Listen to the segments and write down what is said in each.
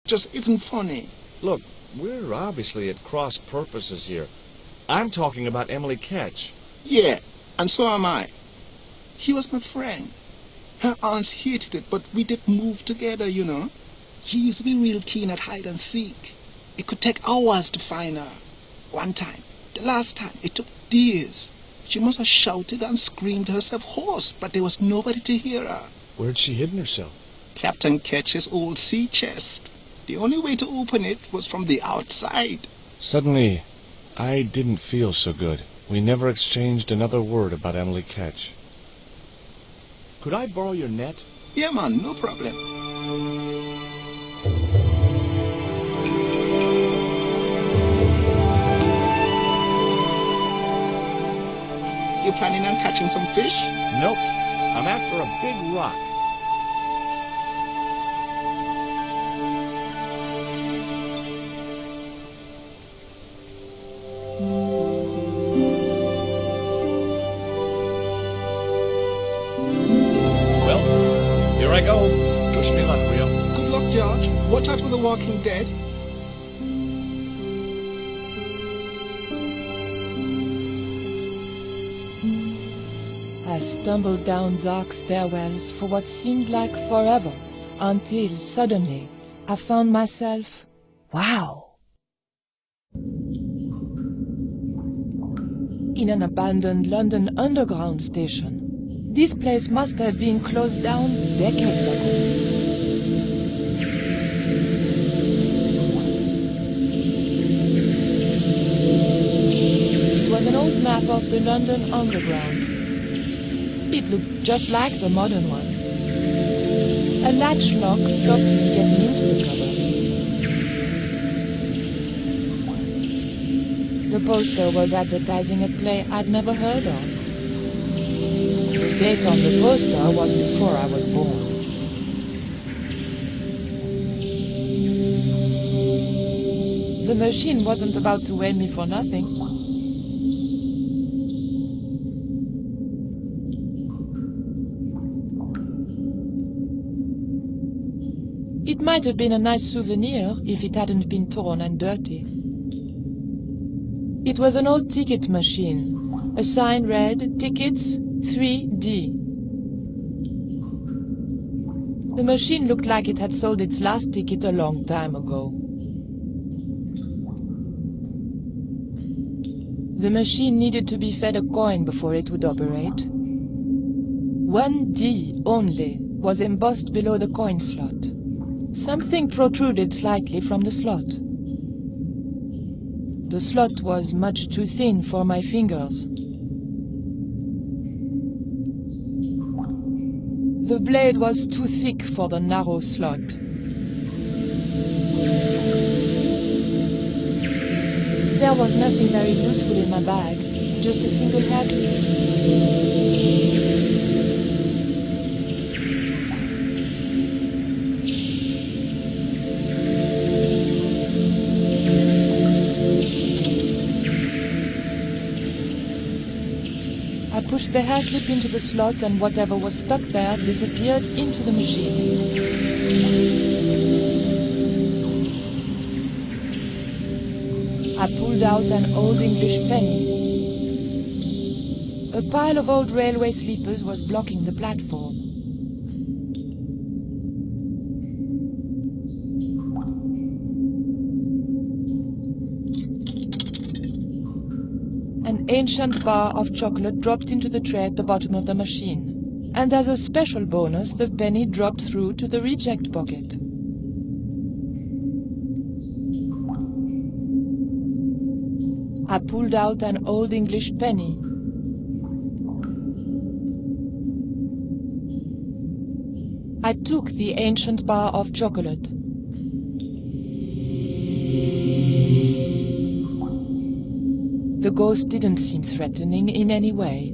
just isn't funny. Look, we're obviously at cross purposes here. I'm talking about Emily Ketch. Yeah, and so am I. She was my friend. Her aunts hated it, but we did move together, you know. She used to be real keen at hide and seek. It could take hours to find her. One time, the last time, it took days. She must have shouted and screamed herself hoarse, but there was nobody to hear her. Where'd she hidden herself? Captain Ketch's old sea chest. The only way to open it was from the outside. Suddenly, I didn't feel so good. We never exchanged another word about Emily Ketch. Could I borrow your net? Yeah, man, no problem. You planning on catching some fish? Nope. I'm after a big rock. Well, here I go. Wish me luck, Rio. Good luck, George. Watch out for the walking dead. I stumbled down dark stairwells for what seemed like forever, until suddenly I found myself, wow, in an abandoned London Underground station. This place must have been closed down decades ago. It was an old map of the London Underground. It looked just like the modern one. A latch lock stopped me getting into the cupboard. The poster was advertising a play I'd never heard of. The date on the poster was before I was born. The machine wasn't about to weigh me for nothing. It might have been a nice souvenir if it hadn't been torn and dirty. It was an old ticket machine. A sign read, "Tickets 3D." The machine looked like it had sold its last ticket a long time ago. The machine needed to be fed a coin before it would operate. 1D only was embossed below the coin slot. Something protruded slightly from the slot. The slot was much too thin for my fingers. The blade was too thick for the narrow slot. There was nothing very useful in my bag, just a single hair clip. I pushed the hair clip into the slot, and whatever was stuck there disappeared into the machine. I pulled out an old English penny. A pile of old railway sleepers was blocking the platform. An ancient bar of chocolate dropped into the tray at the bottom of the machine. And as a special bonus, the penny dropped through to the reject pocket. I pulled out an old English penny. I took the ancient bar of chocolate. The ghost didn't seem threatening in any way.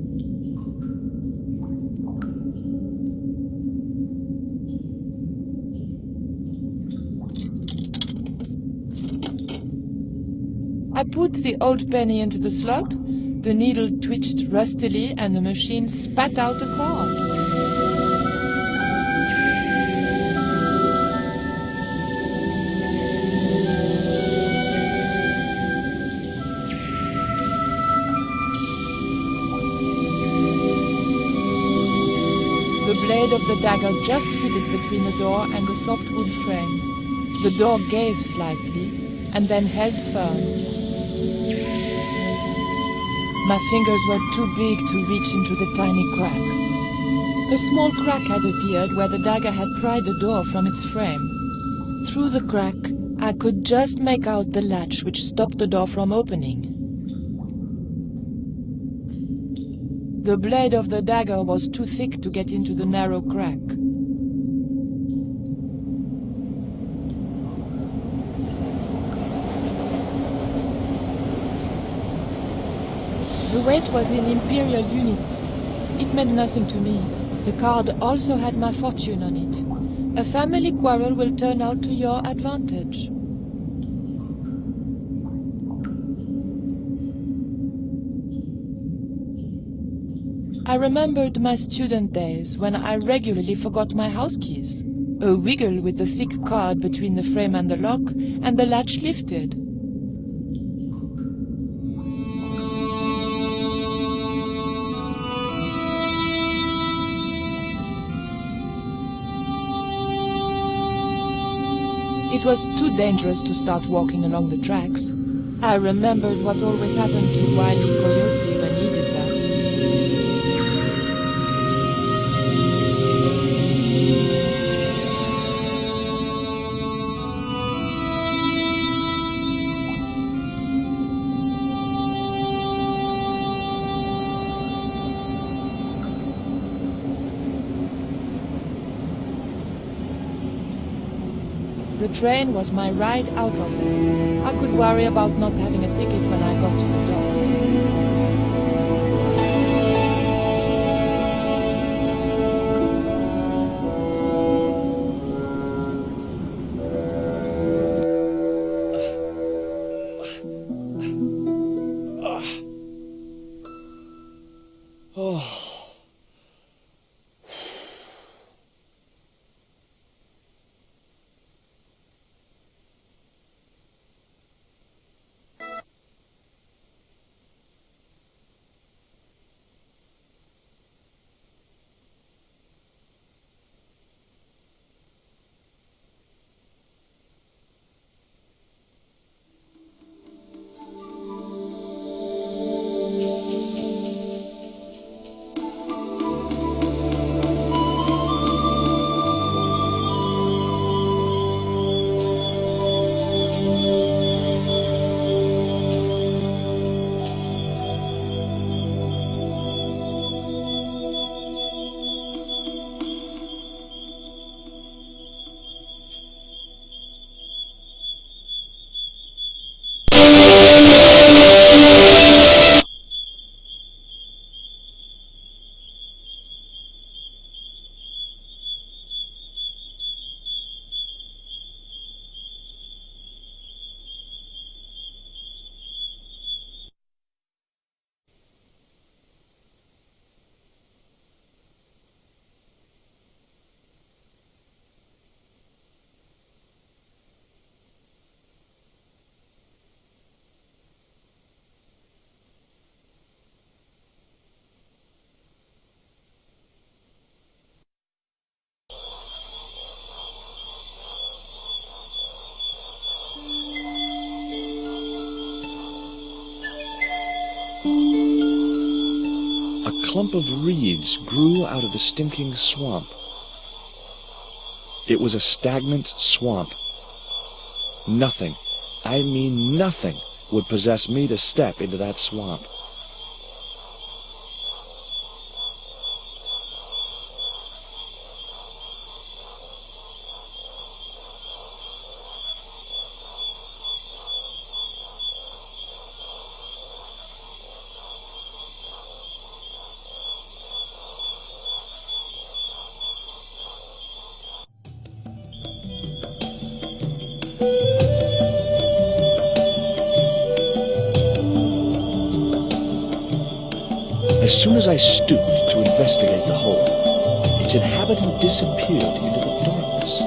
I put the old penny into the slot, the needle twitched rustily, and the machine spat out a card. blade of the dagger just fitted between the door and the soft wood frame. The door gave slightly, and then held firm. My fingers were too big to reach into the tiny crack. A small crack had appeared where the dagger had pried the door from its frame. Through the crack, I could just make out the latch which stopped the door from opening. The blade of the dagger was too thick to get into the narrow crack. The weight was in imperial units. It meant nothing to me. The card also had my fortune on it. A family quarrel will turn out to your advantage. I remembered my student days when I regularly forgot my house keys. A wiggle with the thick card between the frame and the lock, and the latch lifted. It was too dangerous to start walking along the tracks. I remembered what always happened to Wile E. Coyote when he did that. The train was my ride out of there. I could worry about not having a ticket when I got to the docks. A clump of reeds grew out of the stinking swamp. It was a stagnant swamp. Nothing, I mean nothing, would possess me to step into that swamp. As soon as I stooped to investigate the hole, its inhabitant disappeared into the darkness.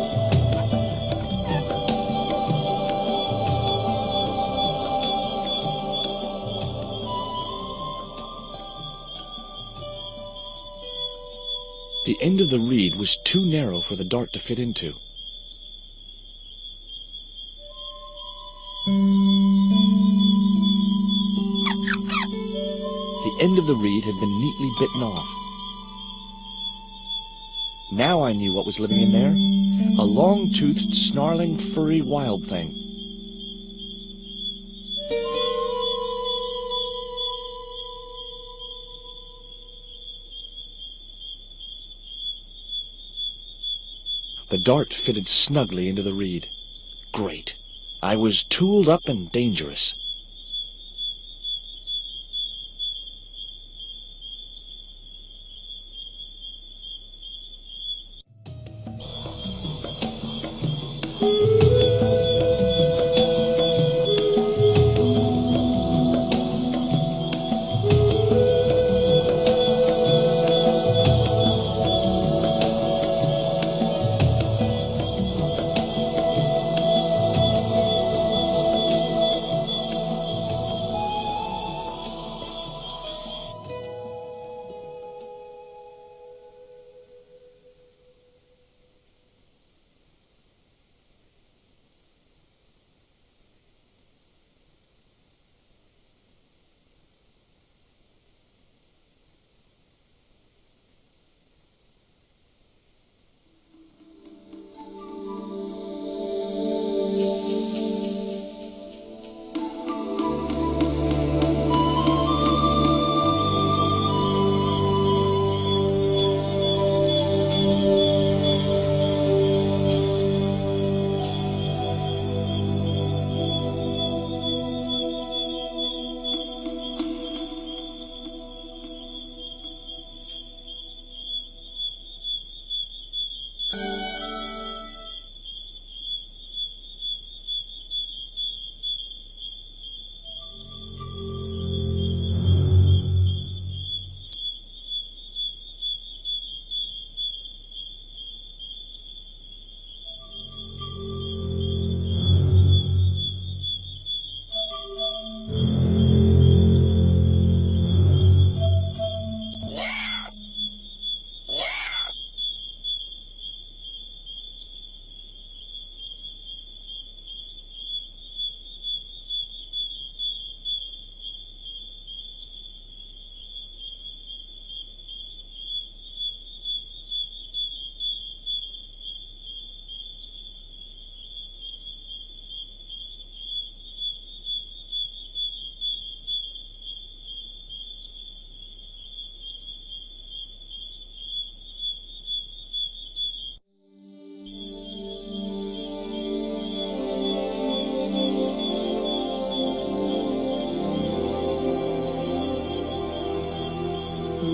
The end of the reed was too narrow for the dart to fit into. The end of the reed had been neatly bitten off. Now I knew what was living in there. A long-toothed, snarling, furry wild thing. The dart fitted snugly into the reed. Great. I was tooled up and dangerous.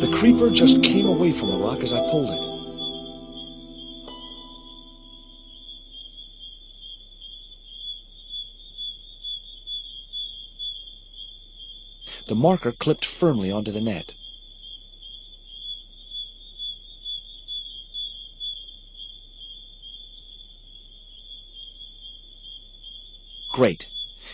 The creeper just came away from the rock as I pulled it. The marker clipped firmly onto the net. Great.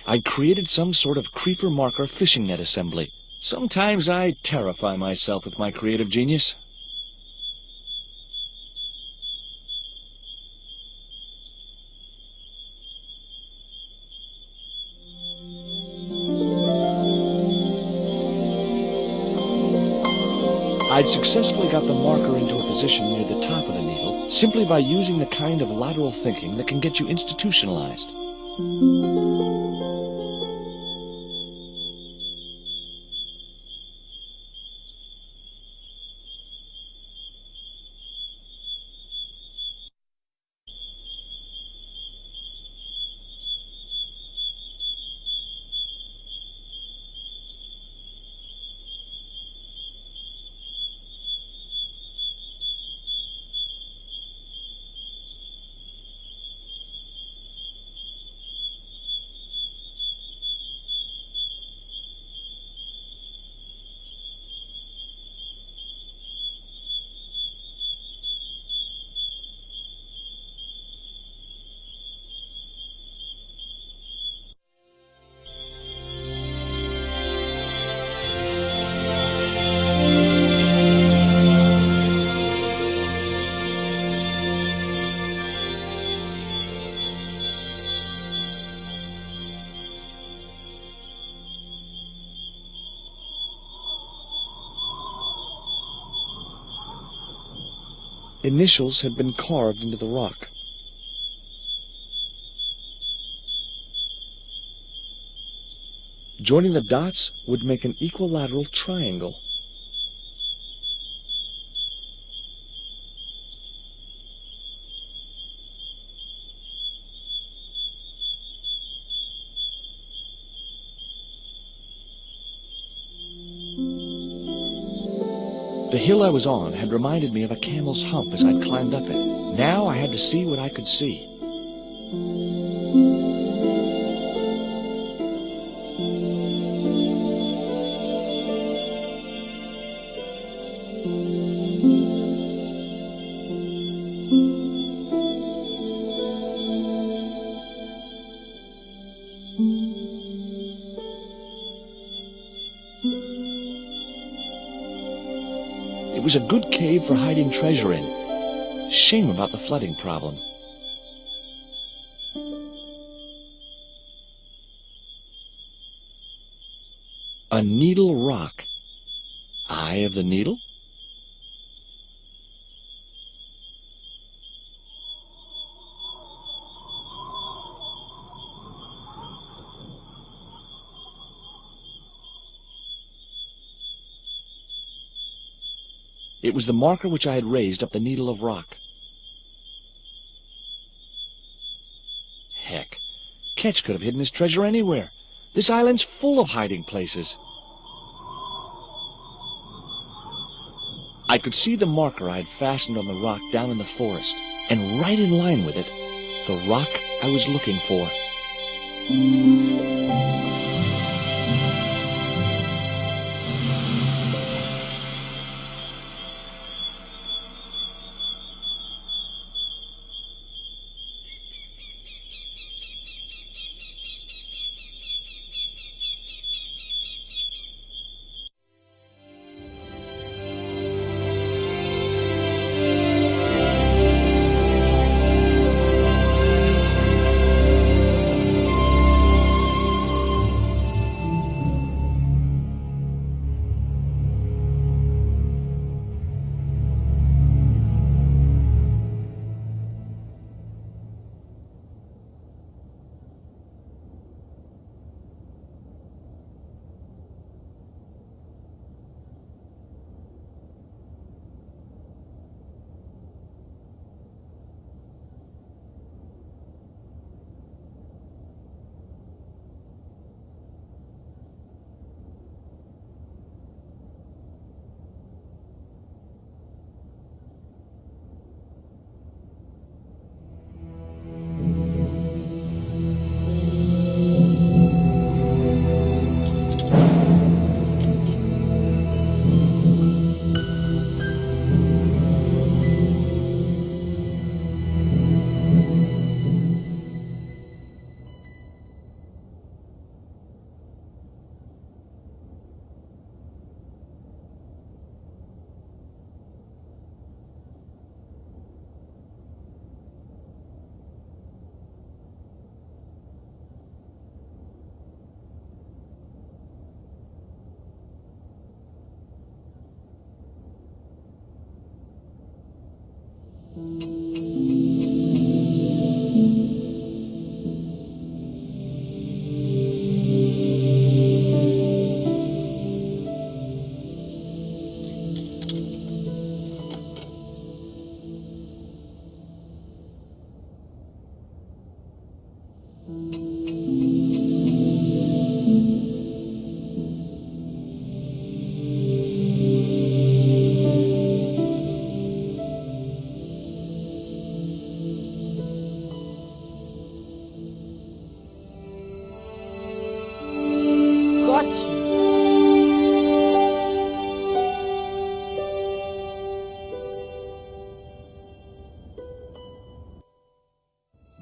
I'd created some sort of creeper marker fishing net assembly. Sometimes I terrify myself with my creative genius. I'd successfully got the marker into a position near the top of the needle simply by using the kind of lateral thinking that can get you institutionalized. Initials had been carved into the rock. Joining the dots would make an equilateral triangle. The hill I was on had reminded me of a camel's hump as I'd climbed up it. Now I had to see what I could see. It was a good cave for hiding treasure in. Shame about the flooding problem. A needle rock. Eye of the needle? It was the marker which I had raised up the needle of rock. Heck, Ketch could have hidden his treasure anywhere. This island's full of hiding places. I could see the marker I had fastened on the rock down in the forest, and right in line with it, the rock I was looking for.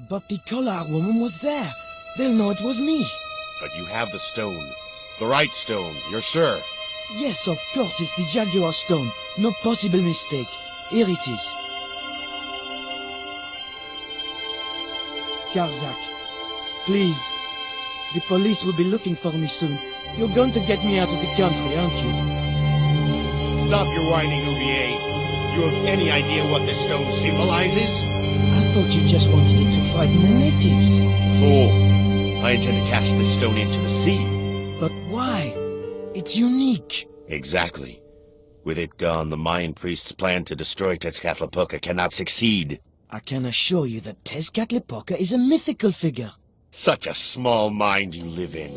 But the Collar woman was there. They'll know it was me. But you have the stone. The right stone, you're sure? Yes, of course, it's the Jaguar stone. No possible mistake. Here it is. Karzak, please. The police will be looking for me soon. You're going to get me out of the country, aren't you? Stop your whining, Oublier. You have any idea what this stone symbolizes? I thought you just wanted it to frighten the natives. Fool. I intend to cast this stone into the sea. But why? It's unique. Exactly. With it gone, the Mayan priest's plan to destroy Tezcatlipoca cannot succeed. I can assure you that Tezcatlipoca is a mythical figure. Such a small mind you live in.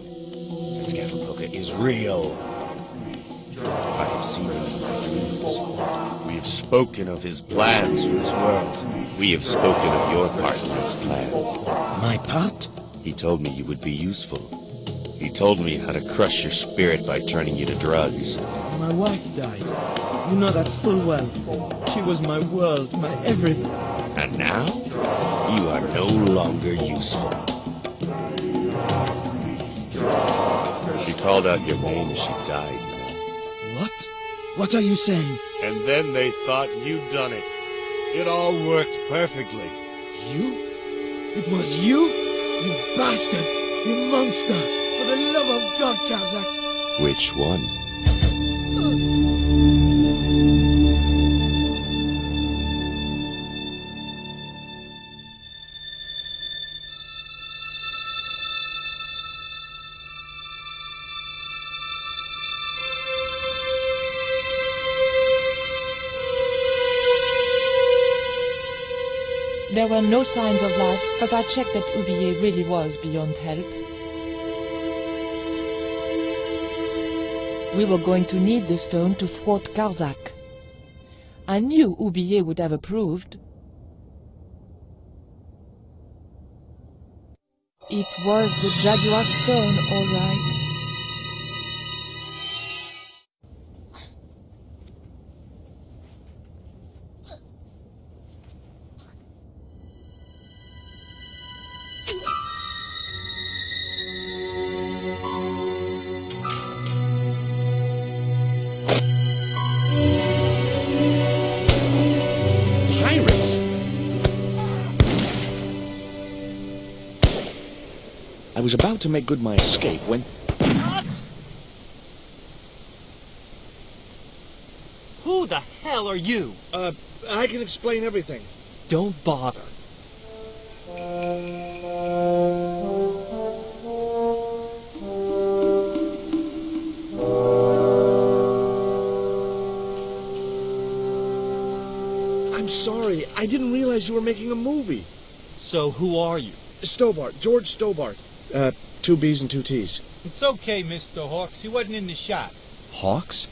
Tezcatlipoca is real. I have seen him in my dreams. We have spoken of his plans for this world. We have spoken of your part in his plans. My part? He told me you would be useful. He told me how to crush your spirit by turning you to drugs. My wife died. You know that full well. She was my world, my everything. And now, you are no longer useful. She called out your name as she died. What? What are you saying? And then they thought you'd done it. It all worked perfectly. You? It was you? You bastard! You monster! For the love of God, Karzak! Which one? There were no signs of life, but I checked that Oublier really was beyond help. We were going to need the stone to thwart Karzak. I knew Oublier would have approved. It was the Jaguar stone, all right. I was about to make good my escape when... What? Who the hell are you? I can explain everything. Don't bother. I'm sorry. I didn't realize you were making a movie. So who are you? Stobart. George Stobart. 2 B's and 2 T's. It's okay, Mr. Hawks. He wasn't in the shot. Hawks?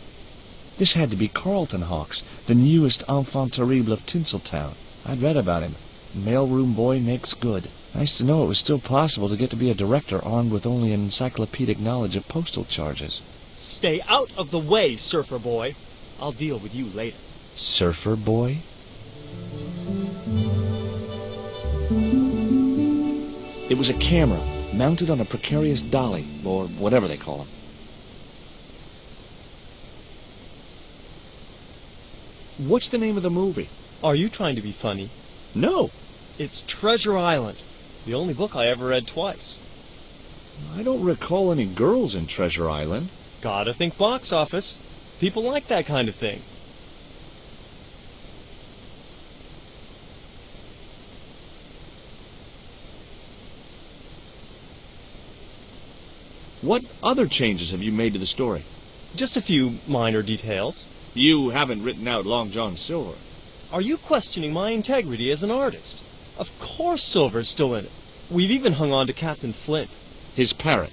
This had to be Carlton Hawks, the newest enfant terrible of Tinseltown. I'd read about him. Mailroom boy makes good. Nice to know it was still possible to get to be a director armed with only an encyclopedic knowledge of postal charges. Stay out of the way, surfer boy. I'll deal with you later. Surfer boy? It was a camera, mounted on a precarious dolly, or whatever they call them. What's the name of the movie? Are you trying to be funny? No. It's Treasure Island, the only book I ever read twice. I don't recall any girls in Treasure Island. Gotta think box office. People like that kind of thing. What other changes have you made to the story? Just a few minor details. You haven't written out Long John Silver. Are you questioning my integrity as an artist? Of course Silver's still in it. We've even hung on to Captain Flint. His parrot.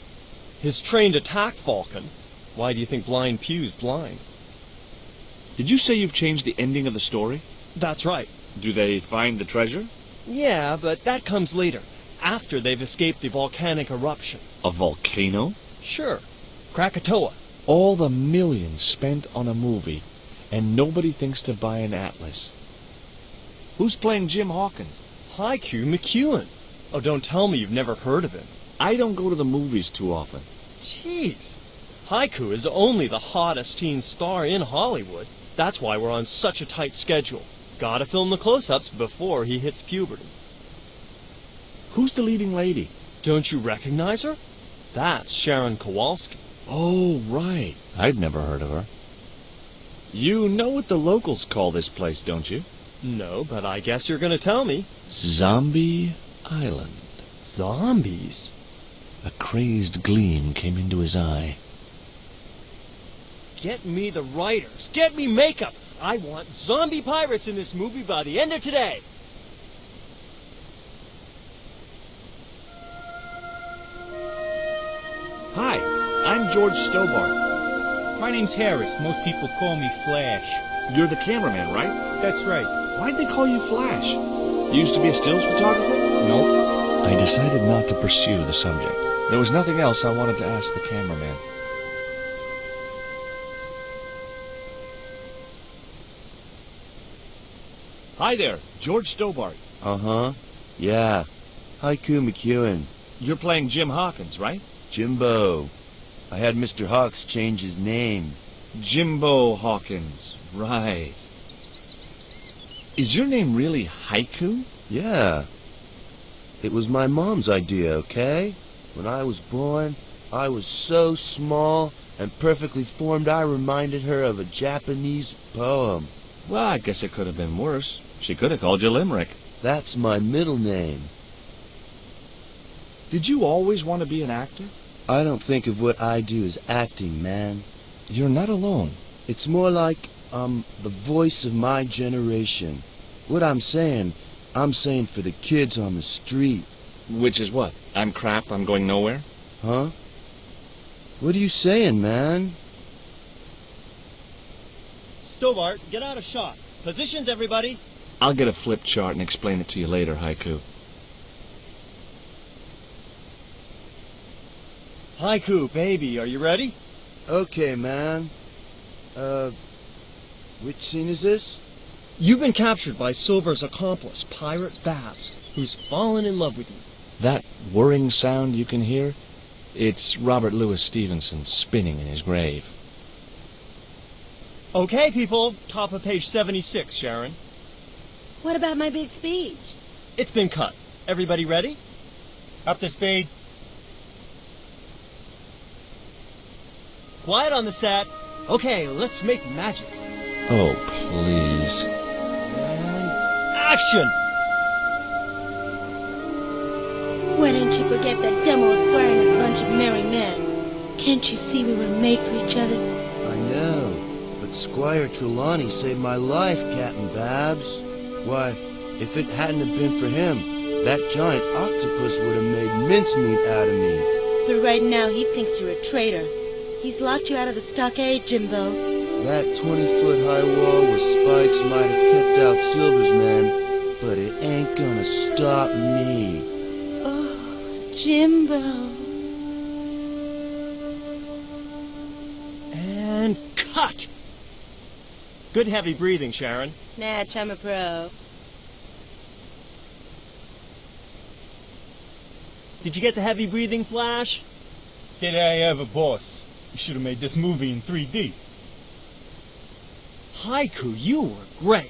His trained attack falcon. Why do you think Blind Pew's blind? Did you say you've changed the ending of the story? That's right. Do they find the treasure? Yeah, but that comes later, after they've escaped the volcanic eruption. A volcano? Sure. Krakatoa. All the millions spent on a movie, and nobody thinks to buy an atlas. Who's playing Jim Hawkins? Haiku McEwen. Oh, don't tell me you've never heard of him. I don't go to the movies too often. Jeez. Haiku is only the hottest teen star in Hollywood. That's why we're on such a tight schedule. Gotta film the close-ups before he hits puberty. Who's the leading lady? Don't you recognize her? That's Sharon Kowalski. Oh, right. I'd never heard of her. You know what the locals call this place, don't you? No, but I guess you're gonna tell me. Zombie Island. Zombies? A crazed gleam came into his eye. Get me the writers. Get me makeup. I want zombie pirates in this movie by the end of today. Hi, I'm George Stobart. My name's Harris. Most people call me Flash. You're the cameraman, right? That's right. Why'd they call you Flash? You used to be a stills photographer? Nope. I decided not to pursue the subject. There was nothing else I wanted to ask the cameraman. Hi there, George Stobart. Uh-huh. Yeah. Haiku McEwen. You're playing Jim Hawkins, right? Jimbo. I had Mr. Hawks change his name. Jimbo Hawkins, right. Is your name really Haiku? Yeah. It was my mom's idea, okay? When I was born, I was so small and perfectly formed I reminded her of a Japanese poem. Well, I guess it could have been worse. She could have called you Limerick. That's my middle name. Did you always want to be an actor? I don't think of what I do as acting, man. You're not alone. It's more like the voice of my generation. What I'm saying for the kids on the street. Which is what? I'm crap, I'm going nowhere? Huh? What are you saying, man? Stobart, get out of shot. Positions, everybody. I'll get a flip chart and explain it to you later, Haiku. Haiku, baby, are you ready? Okay, man. Which scene is this? You've been captured by Silver's accomplice, Pirate Babs, who's fallen in love with you. That whirring sound you can hear? It's Robert Louis Stevenson spinning in his grave. Okay, people, top of page 76, Sharon. What about my big speech? It's been cut. Everybody ready? Up to speed. Quiet on the set. Okay, let's make magic. Oh, please. And action! Why don't you forget that dumb old squire and his bunch of merry men? Can't you see we were made for each other? I know, but Squire Trelawney saved my life, Captain Babs. Why, if it hadn't have been for him, that giant octopus would have made mincemeat out of me. But right now he thinks you're a traitor. He's locked you out of the stockade, Jimbo. That 20-foot-high wall with spikes might have kept out Silver's men, but it ain't gonna stop me. Oh, Jimbo. And cut! Good heavy breathing, Sharon. Natch, I'm a pro. Did you get the heavy breathing, Flash? Did I ever, boss? You should have made this movie in 3D. Haiku, you were great.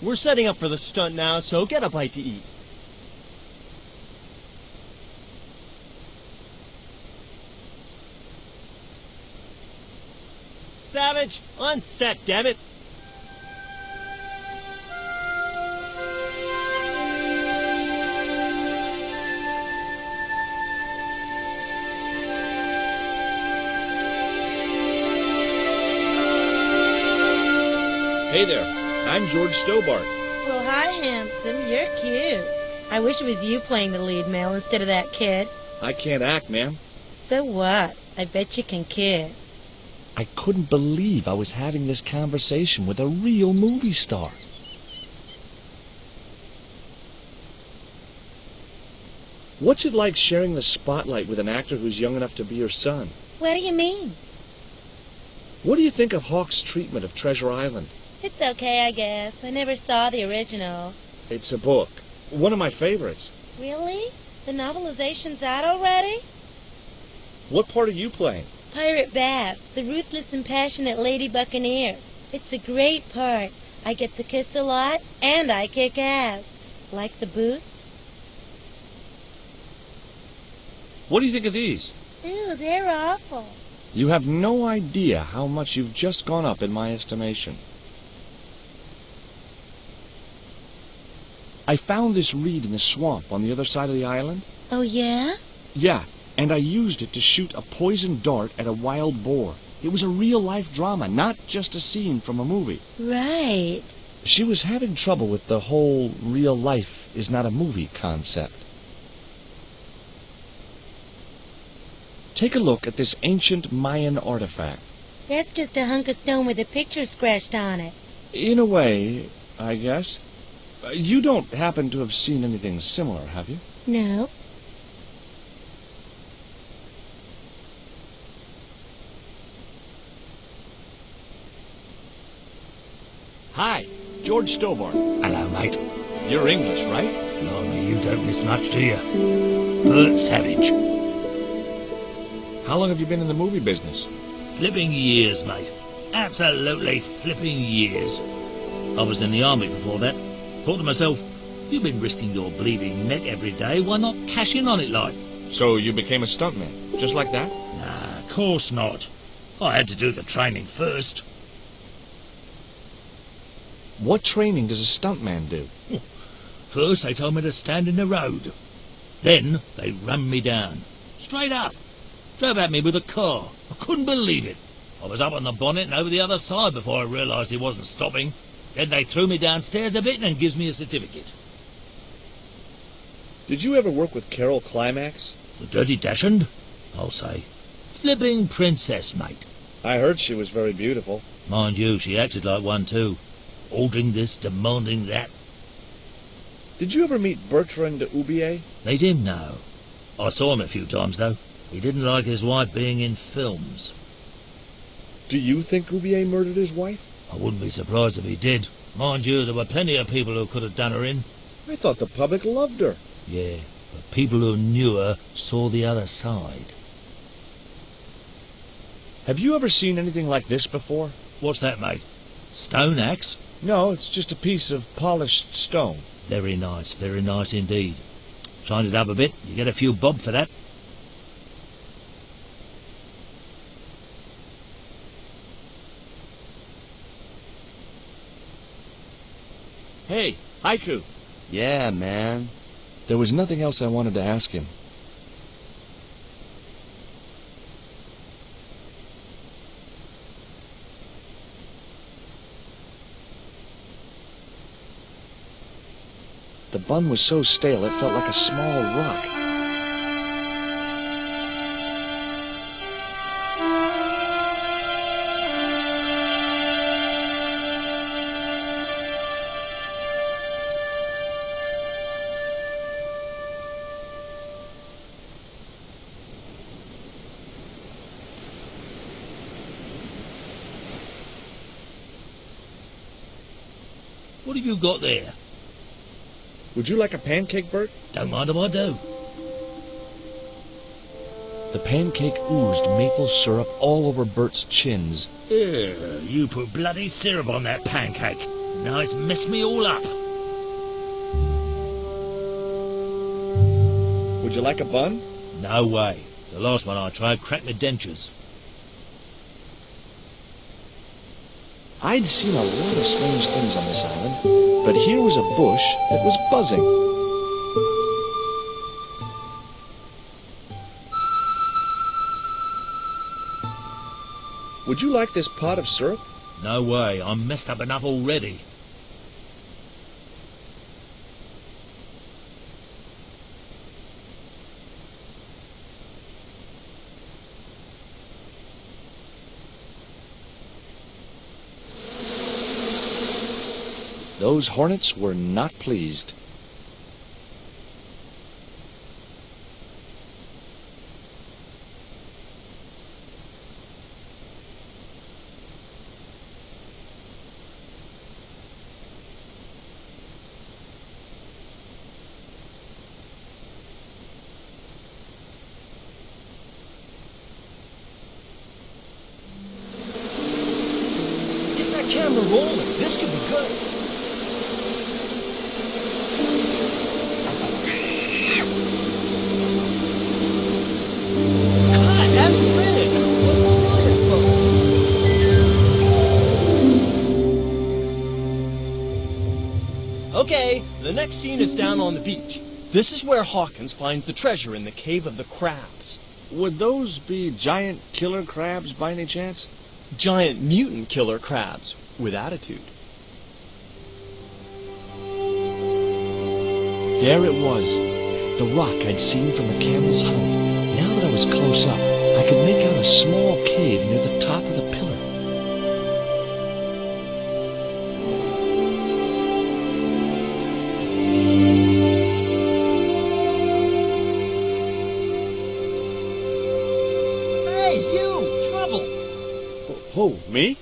We're setting up for the stunt now, so get a bite to eat. Savage, on set, damn it. Hey there, I'm George Stobart. Well, hi, handsome. You're cute. I wish it was you playing the lead male instead of that kid. I can't act, ma'am. So what? I bet you can kiss. I couldn't believe I was having this conversation with a real movie star. What's it like sharing the spotlight with an actor who's young enough to be your son? What do you mean? What do you think of Hawk's treatment of Treasure Island? It's okay, I guess. I never saw the original. It's a book. One of my favorites. Really? The novelization's out already? What part are you playing? Pirate Babs, the ruthless and passionate lady buccaneer. It's a great part. I get to kiss a lot, and I kick ass. Like the boots? What do you think of these? Ew, they're awful. You have no idea how much you've just gone up in my estimation. I found this reed in the swamp on the other side of the island. Oh, yeah? Yeah, and I used it to shoot a poisoned dart at a wild boar. It was a real-life drama, not just a scene from a movie. Right. She was having trouble with the whole real life is not a movie concept. Take a look at this ancient Mayan artifact. That's just a hunk of stone with a picture scratched on it. In a way, I guess. You don't happen to have seen anything similar, have you? No. Hi, George Stillborn. Hello, mate. You're English, right? Blimey, you don't miss much, do you? Bert Savage. How long have you been in the movie business? Flipping years, mate. Absolutely flipping years. I was in the army before that. Thought to myself, you've been risking your bleeding neck every day, why not cash in on it like? So you became a stuntman, just like that? Nah, of course not. I had to do the training first. What training does a stuntman do? First they told me to stand in the road. Then they rammed me down. Straight up. Drove at me with a car. I couldn't believe it. I was up on the bonnet and over the other side before I realised he wasn't stopping. Then they threw me downstairs a bit and gives me a certificate. Did you ever work with Carol Climax? The Dirty Dachshund? I'll say. Flipping princess, mate. I heard she was very beautiful. Mind you, she acted like one too. Ordering this, demanding that. Did you ever meet Bertrand Oubier? Meet him? No. I saw him a few times, though. He didn't like his wife being in films. Do you think Oubier murdered his wife? I wouldn't be surprised if he did. Mind you, there were plenty of people who could have done her in. I thought the public loved her. Yeah, but people who knew her saw the other side. Have you ever seen anything like this before? What's that, mate? Stone axe? No, it's just a piece of polished stone. Very nice indeed. Shine it up a bit, you get a few bob for that. Hey, Haiku. Yeah, man. There was nothing else I wanted to ask him. The bun was so stale it felt like a small rock. What have you got there? Would you like a pancake, Bert? Don't mind if I do. The pancake oozed maple syrup all over Bert's chins. Ew, you put bloody syrup on that pancake. Now it's messed me all up. Would you like a bun? No way. The last one I tried cracked my dentures. I'd seen a lot of strange things on this island, but here was a bush that was buzzing. Would you like this pot of syrup? No way, I'm messed up enough already. Those hornets were not pleased. Get that camera rolling. This could be good. Cut and rig. next scene is down on the beach. This is where Hawkins finds the treasure in the Cave of the Crabs. Would those be giant killer crabs by any chance? Giant mutant killer crabs with attitude. There it was, the rock I'd seen from the camel's hump. Now that I was close up, I could make out a small cave near the top of the pillar. Hey, you! Trouble! Who, me?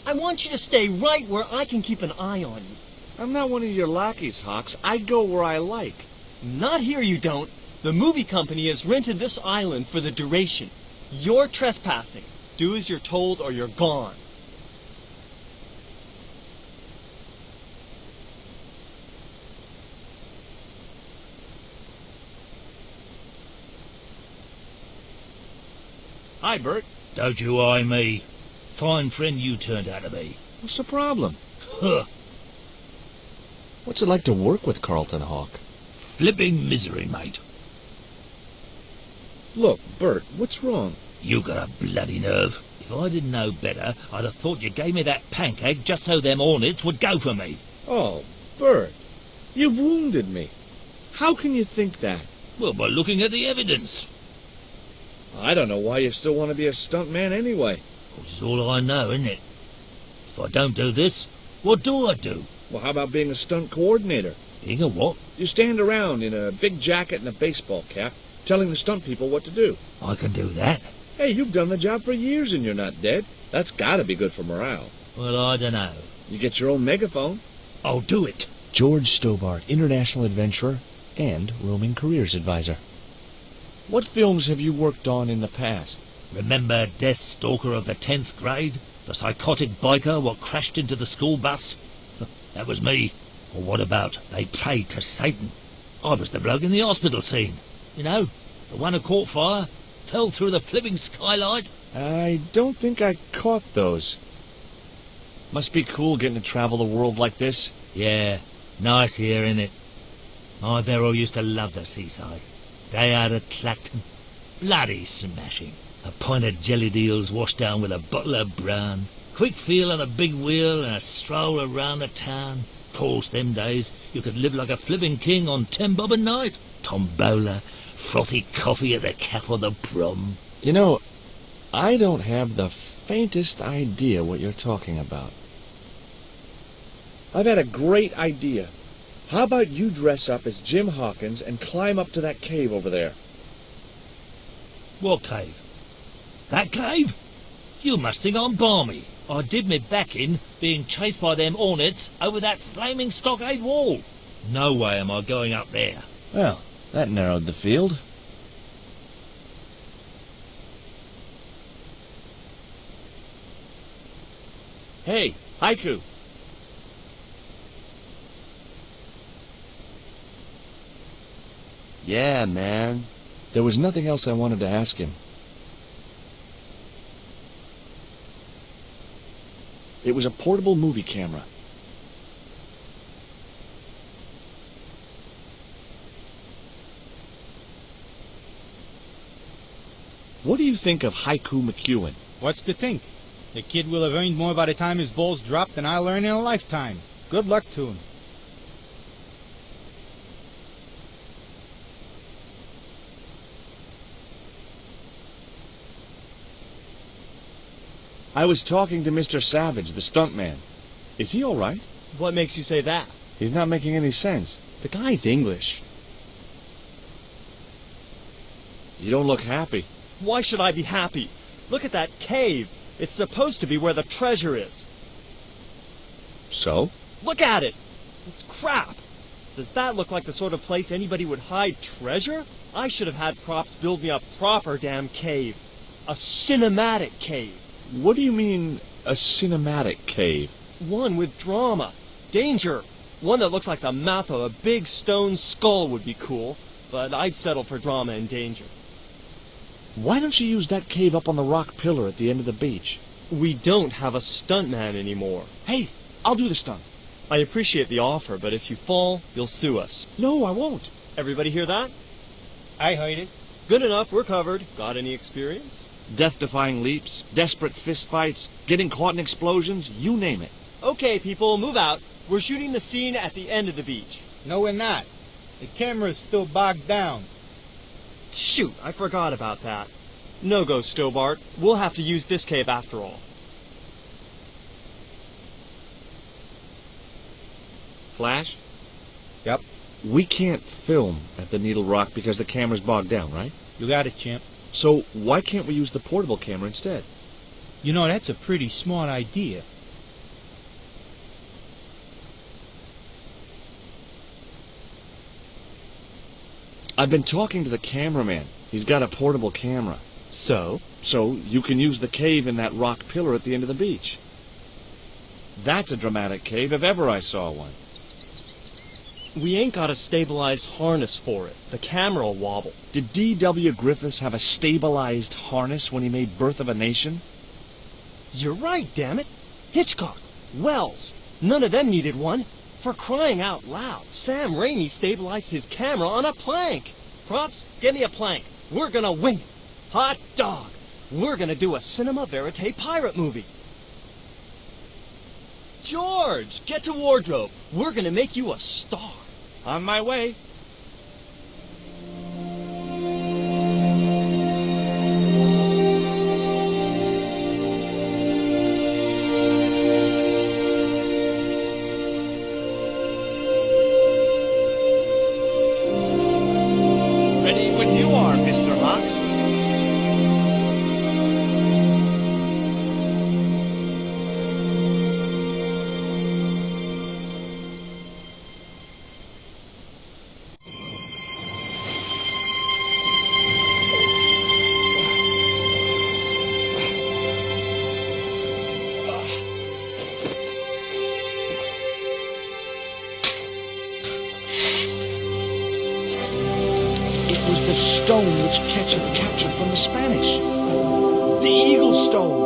I want you to stay right where I can keep an eye on you. I'm not one of your lackeys, Hawks. I go where I like. Not here, you don't. The movie company has rented this island for the duration. You're trespassing. Do as you're told or you're gone. Hi, Bert. Don't you eye me. Fine friend you turned out to be. What's the problem? Huh. What's it like to work with Carlton Hawk? Flipping misery, mate. Look, Bert, what's wrong? You got a bloody nerve. If I didn't know better, I'd have thought you gave me that pancake just so them hornets would go for me. Oh, Bert, you've wounded me. How can you think that? Well, by looking at the evidence. I don't know why you still want to be a stuntman anyway. This is all I know, isn't it? If I don't do this, what do I do? Well, how about being a stunt coordinator? Being a what? You stand around in a big jacket and a baseball cap, telling the stunt people what to do. I can do that. Hey, you've done the job for years and you're not dead. That's gotta be good for morale. Well, I don't know. You get your own megaphone. I'll do it. George Stobart, international adventurer and roaming careers advisor. What films have you worked on in the past? Remember Death Stalker of the 10th grade? The psychotic biker what crashed into the school bus? That was me. Or what about They Prayed to Satan? I was the bloke in the hospital scene. You know, the one who caught fire, fell through the flipping skylight. I don't think I caught those. Must be cool getting to travel the world like this. Yeah, nice here, innit? My Beryl used to love the seaside. Day out at Clacton. Bloody smashing. A pint of jellied eels washed down with a bottle of brown. Quick feel on a big wheel and a stroll around the town. Course, them days, you could live like a flipping king on 10 bob a night. Tombola, frothy coffee at the cap or the prom. You know, I don't have the faintest idea what you're talking about. I've had a great idea. How about you dress up as Jim Hawkins and climb up to that cave over there? What cave? That cave? You must think I'm balmy. I did me back in being chased by them hornets over that flaming stockade wall. No way am I going up there. Well, that narrowed the field. Hey, Haiku. Yeah, man. There was nothing else I wanted to ask him. It was a portable movie camera. What do you think of Haiku McEwen? What's to think? The kid will have earned more by the time his balls drop than I'll earn in a lifetime. Good luck to him. I was talking to Mr. Savage, the stuntman. Is he all right? What makes you say that? He's not making any sense. The guy's English. You don't look happy. Why should I be happy? Look at that cave. It's supposed to be where the treasure is. So? Look at it. It's crap. Does that look like the sort of place anybody would hide treasure? I should have had props build me a proper damn cave. A cinematic cave. What do you mean, a cinematic cave? One with drama. Danger. One that looks like the mouth of a big stone skull would be cool, but I'd settle for drama and danger. Why don't you use that cave up on the rock pillar at the end of the beach? We don't have a stuntman anymore. Hey, I'll do the stunt. I appreciate the offer, but if you fall, you'll sue us. No, I won't. Everybody hear that? I heard it. Good enough, we're covered. Got any experience? Death-defying leaps, desperate fistfights, getting caught in explosions, you name it. Okay, people, move out. We're shooting the scene at the end of the beach. No, we're not. The camera's still bogged down. Shoot, I forgot about that. No go, Stobart. We'll have to use this cave after all. Flash? Yep. We can't film at the Needle Rock because the camera's bogged down, right? You got it, Chimp. So why can't we use the portable camera instead? You know, that's a pretty smart idea. I've been talking to the cameraman. He's got a portable camera. So? So you can use the cave in that rock pillar at the end of the beach. That's a dramatic cave if ever I saw one. We ain't got a stabilized harness for it. The camera'll wobble. Did D.W. Griffiths have a stabilized harness when he made Birth of a Nation? You're right, damn it. Hitchcock, Wells, none of them needed one. For crying out loud, Sam Raimi stabilized his camera on a plank. Props, give me a plank. We're gonna wing it. Hot dog. We're gonna do a cinema verite pirate movie. George, get to wardrobe. We're gonna make you a star. On my way. Ready when you are, Mr. Hawks. It was the stone which Ketchup captured from the Spanish. The Eagle Stone.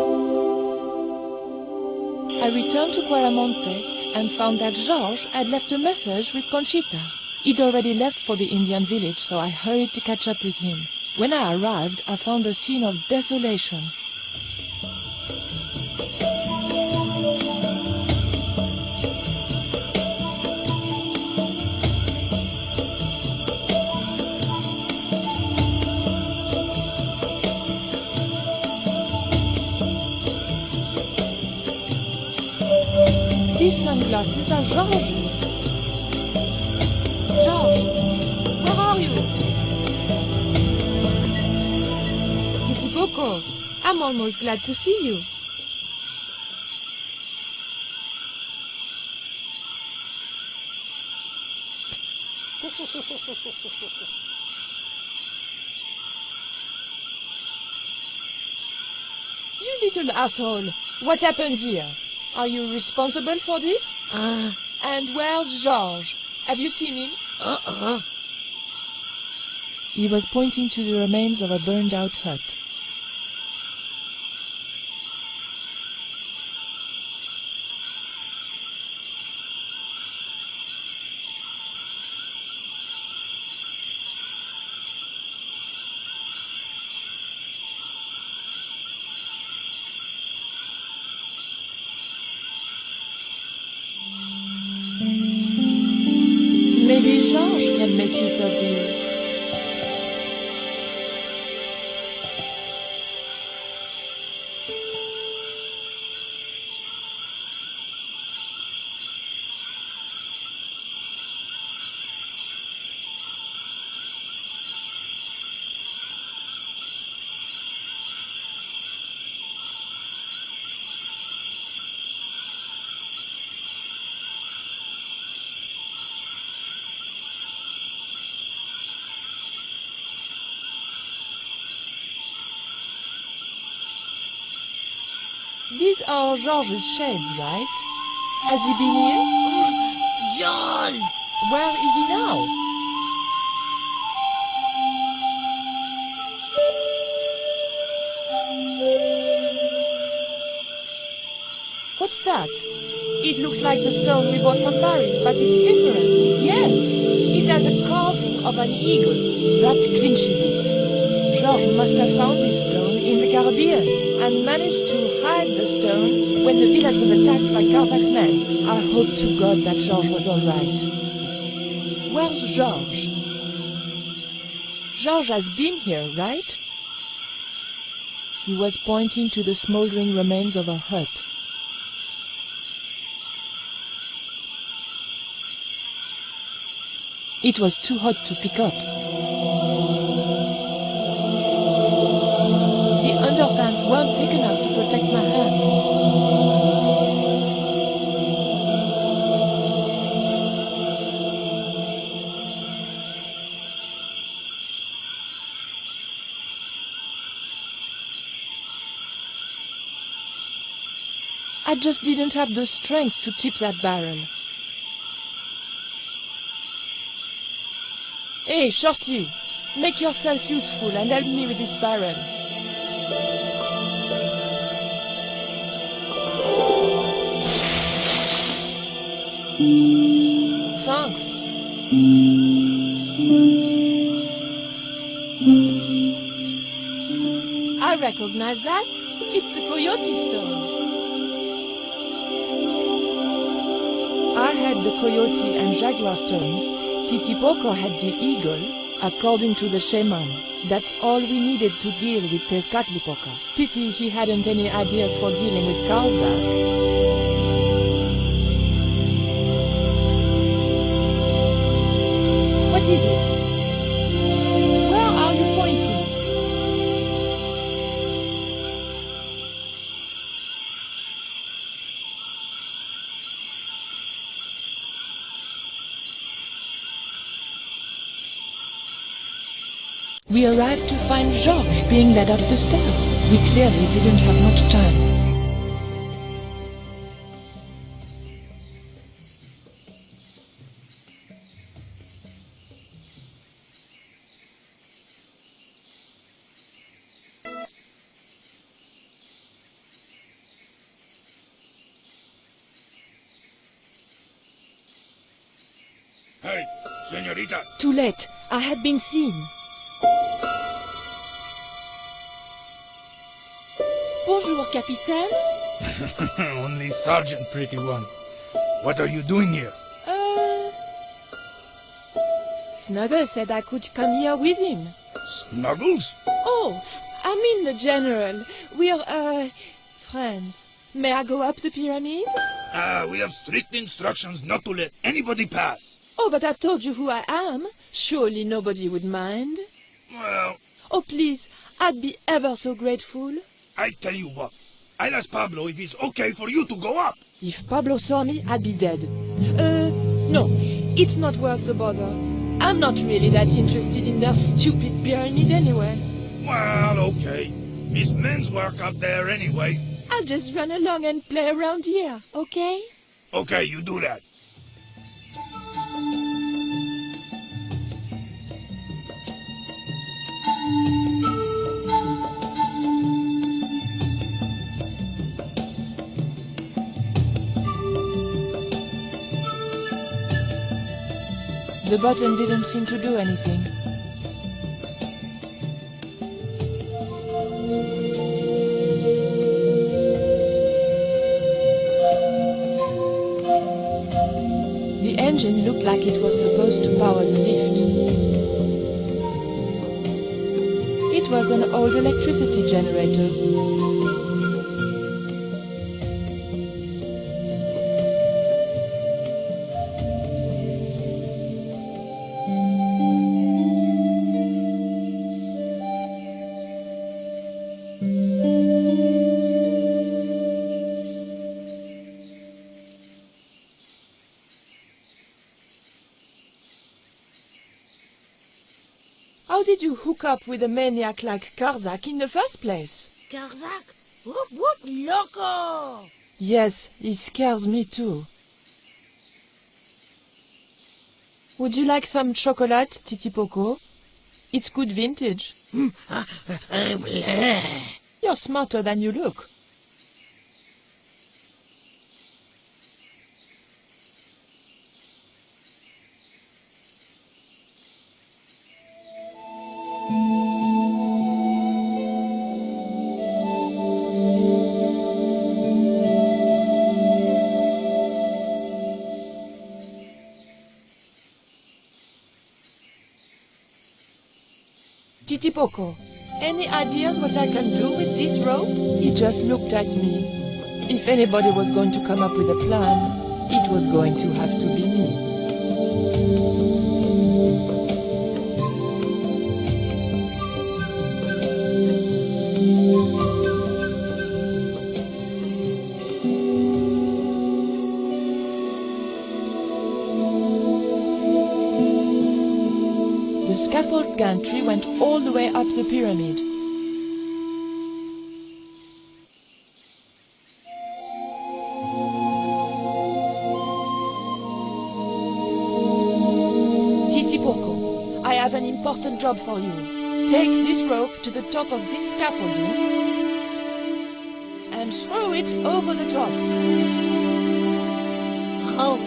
I returned to Quaramonte and found that Georges had left a message with Conchita. He'd already left for the Indian village, so I hurried to catch up with him. When I arrived, I found a scene of desolation. These sunglasses are Georges. Georges, where are you? Titi Coco, I'm almost glad to see you. You little asshole, what happened here? Are you responsible for this? And where's Georges? Have you seen him? He was pointing to the remains of a burned-out hut. Maybe Georges can make use of these. These are Georges' shades, right? Has he been here? Jaws! Where is he now? What's that? It looks like the stone we bought from Paris, but it's different. Yes, it has a carving of an eagle. That clinches it. Georges must have found this stone in the Caribbean and managed to hide the stone when the village was attacked by Carzac's men. I hope to God that Georges was all right. Where's Georges? Georges has been here, right? He was pointing to the smoldering remains of a hut. It was too hot to pick up. The underpants weren't thick enough to protect my hands. I just didn't have the strength to tip that barrel. Hey, Shorty, make yourself useful and help me with this barrel. Thanks. I recognize that. It's the Coyote Stone. I had the Coyote and Jaguar stones. Titipoco had the eagle, according to the shaman. That's all we needed to deal with Tezcatlipoca. Pity he hadn't any ideas for dealing with Carzak. What is it? Where are you pointing? We arrived to find Georges being led up the stairs. We clearly didn't have much time. Hey, señorita! Too late. I had been seen. Bonjour, Capitaine. Only Sergeant, pretty one. What are you doing here? Snuggles said I could come here with him. Snuggles? Oh, I mean the General. We're, friends. May I go up the pyramid? We have strict instructions not to let anybody pass. Oh, but I've told you who I am. Surely nobody would mind. Well... Oh, please, I'd be ever so grateful. I tell you what, I'll ask Pablo if it's okay for you to go up. If Pablo saw me, I'd be dead. No, it's not worth the bother. I'm not really that interested in their stupid pyramid anyway. Well, okay. It's men's work up there anyway. I'll just run along and play around here, okay? Okay, you do that. The button didn't seem to do anything. The engine looked like it was supposed to power the lift. It was an old electricity generator. How did you hook up with a maniac like Carzak in the first place? Carzak? Whoop whoop loco! Yes, he scares me too. Would you like some chocolate, Titipoco? It's good vintage. You're smarter than you look. Titipoco, any ideas what I can do with this rope? He just looked at me. If anybody was going to come up with a plan, it was going to have to be me. The scaffold gantry went all the way up the pyramid. Titipoco, I have an important job for you. Take this rope to the top of this scaffolding and throw it over the top. Oh.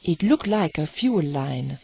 It looked like a fuel line.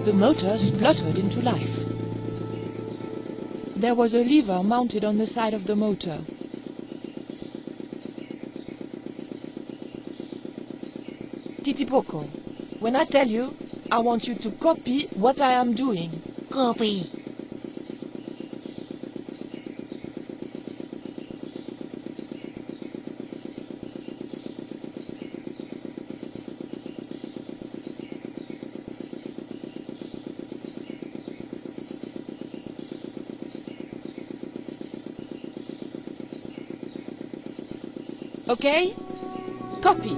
The motor spluttered into life. There was a lever mounted on the side of the motor. Titipoco, when I tell you, I want you to copy what I am doing. Copy. Okay? Copy.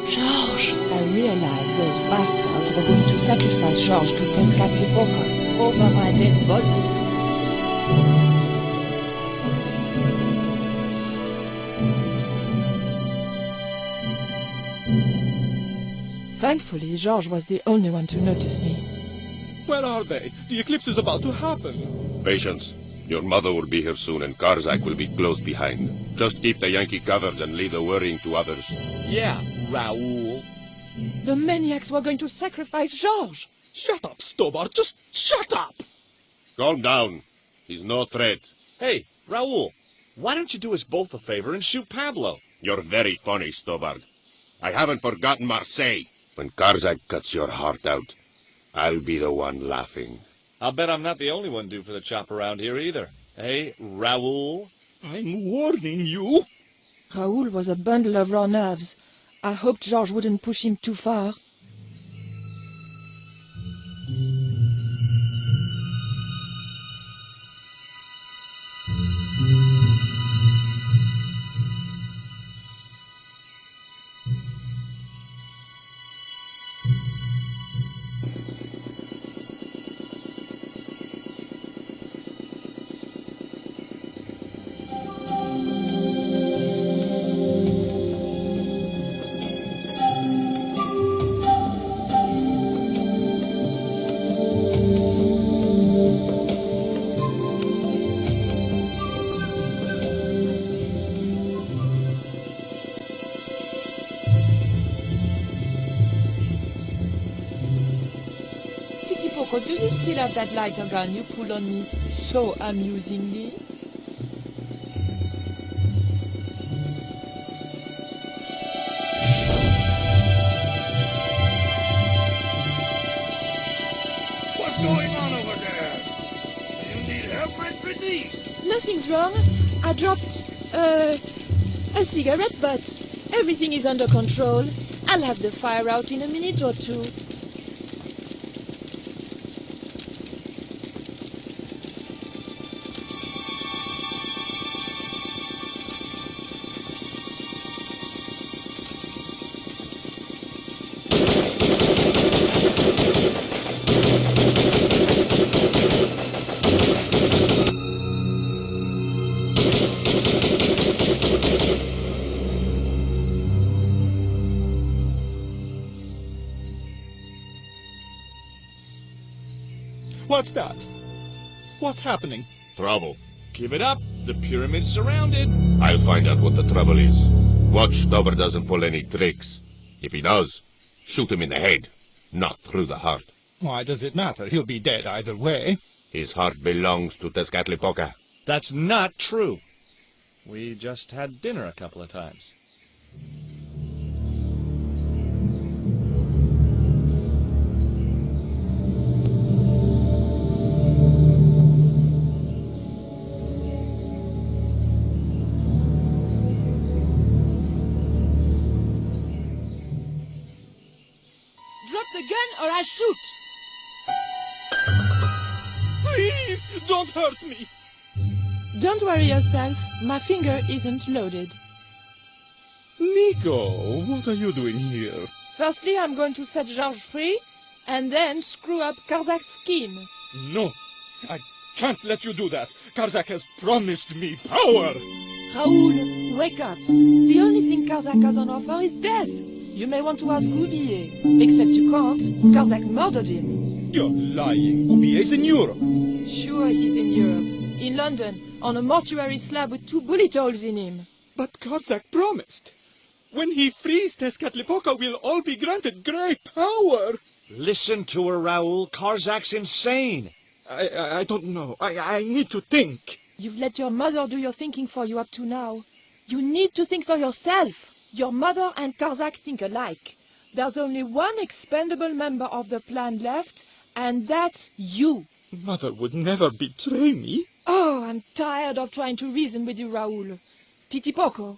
Georges! I realized those bastards were going to sacrifice Georges to Tezcatlipoca over my dead body. Thankfully, Georges was the only one to notice me. Where are they? The eclipse is about to happen. Patience. Your mother will be here soon, and Karzak will be close behind. Just keep the Yankee covered and leave the worrying to others. Yeah, Raoul. The maniacs were going to sacrifice Georges! Shut up, Stobart. Just shut up! Calm down. He's no threat. Hey, Raoul, why don't you do us both a favor and shoot Pablo? You're very funny, Stobart. I haven't forgotten Marseille. When Karzak cuts your heart out, I'll be the one laughing. I'll bet I'm not the only one due for the chop around here either. Hey, Raoul? I'm warning you. Raoul was a bundle of raw nerves. I hoped Georges wouldn't push him too far. Titipoco, do you still have that lighter gun you pulled on me so amusingly? What's going on over there? Do you need help, Red Pretty? Nothing's wrong. I dropped, a cigarette butt. Everything is under control. I'll have the fire out in a minute or two. What's that? What's happening? Trouble. Give it up. The pyramid's surrounded. I'll find out what the trouble is. Watch Stubber doesn't pull any tricks. If he does, shoot him in the head, not through the heart. Why does it matter? He'll be dead either way. His heart belongs to Tezcatlipoca. That's not true. We just had dinner a couple of times. Drop the gun or I shoot! Please, don't hurt me! Don't worry yourself. My finger isn't loaded. Nico, what are you doing here? Firstly, I'm going to set Georges free, and then screw up Karzak's scheme. No, I can't let you do that. Karzak has promised me power! Raoul, wake up. The only thing Karzak has on offer is death. You may want to ask Oublier. Except you can't. Karzak murdered him. You're lying. Oubier's in Europe. Sure he's in Europe. In London, on a mortuary slab with 2 bullet holes in him. But Karzak promised. When he frees Tezcatlipoca, we'll all be granted great power. Listen to her, Raoul. Karzak's insane. I don't know. I need to think. You've let your mother do your thinking for you up to now. You need to think for yourself. Your mother and Karzak think alike. There's only one expendable member of the plan left, and that's you. Mother would never betray me. Oh, I'm tired of trying to reason with you, Raoul. Titipoco.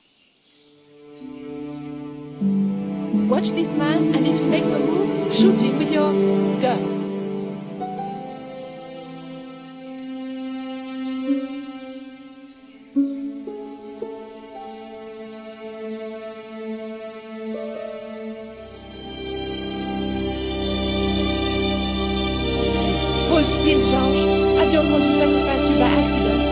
Watch this man, and if he makes a move, shoot him with your gun. Hold still, Georges. I don't want to sacrifice you by accident.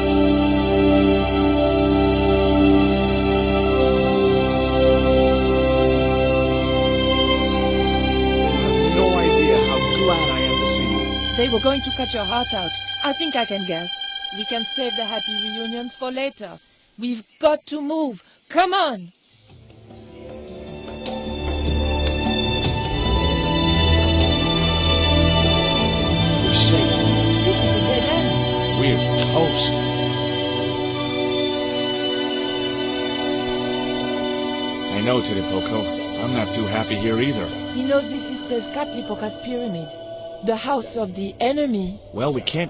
They were going to cut your heart out. I think I can guess. We can save the happy reunions for later. We've got to move. Come on! We're safe. This is a dead end. We're toast. I know, Titipoco. I'm not too happy here either. He knows this is Tezcatlipoca's pyramid. The house of the enemy. Well, we can't